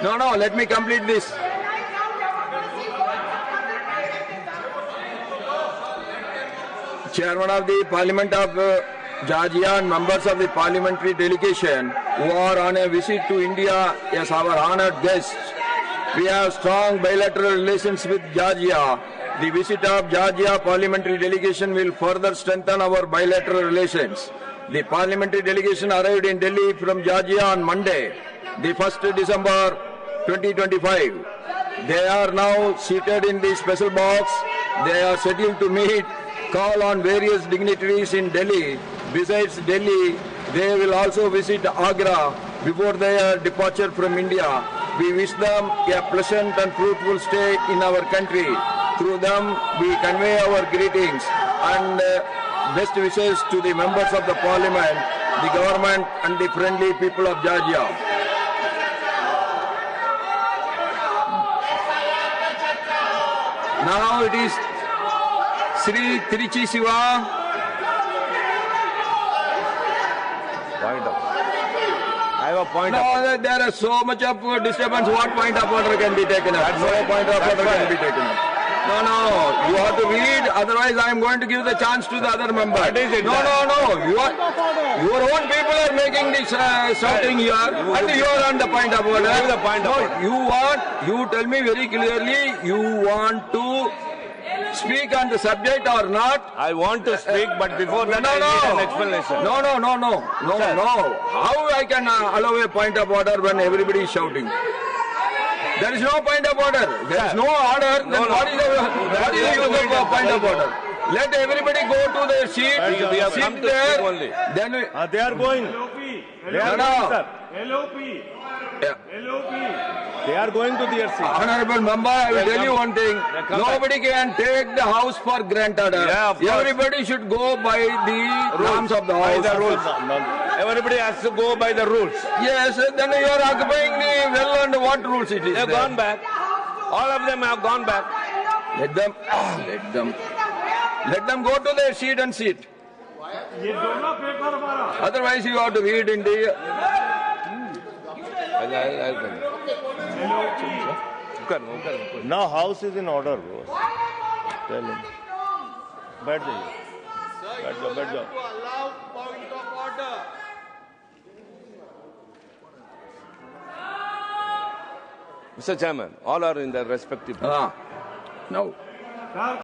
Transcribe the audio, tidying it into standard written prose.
No, let me complete this. Chairman of the Parliament of Georgia and members of the parliamentary delegation who are on a visit to India as our honored guests. We have strong bilateral relations with Georgia. The visit of Georgia parliamentary delegation will further strengthen our bilateral relations. The parliamentary delegation arrived in Delhi from Georgia on Monday, the 1st December 2025. They are now seated in the special box. They are scheduled to meet, call on various dignitaries in Delhi. Besides Delhi, they will also visit Agra before their departure from India. We wish them a pleasant and fruitful stay in our country. Through them, we convey our greetings and best wishes to the members of the parliament, the government and the friendly people of Georgia. Now it is Sri Tiruchi Siva. I have a point. No, there is so much of disturbance. What point of order can be taken up? No point of order can be taken up. No. You have to read. Otherwise, I am going to give the chance to the other member. No. Your own people are making this shouting here, and you are on the point of order. The point of order. You tell me very clearly. You want to speak on the subject or not? I want to speak, but before that I need an explanation. No. How I can allow a point of order when everybody is shouting? There is no point of order. There is no order. Then what is the use of point of order? Let everybody go to their seat. We have come sit to there. speak only. Then They are going. They are going, sir. They are going to their seat. Honorable member, I will tell you one thing. Nobody can take the house for granted. Yeah, of course. Everybody should go by the norms of the By house. the rules. Everybody has to go by the rules. Yes, then you are occupying the well and what rules it is. They have there? gone back. All of them have gone back. Let them go to their seat and sit. Otherwise, you have to read in the. Now house is in order, bro. Tell him. बैठ जाइए. बैठ जाओ. Mr. Chairman, all are in their respective. No.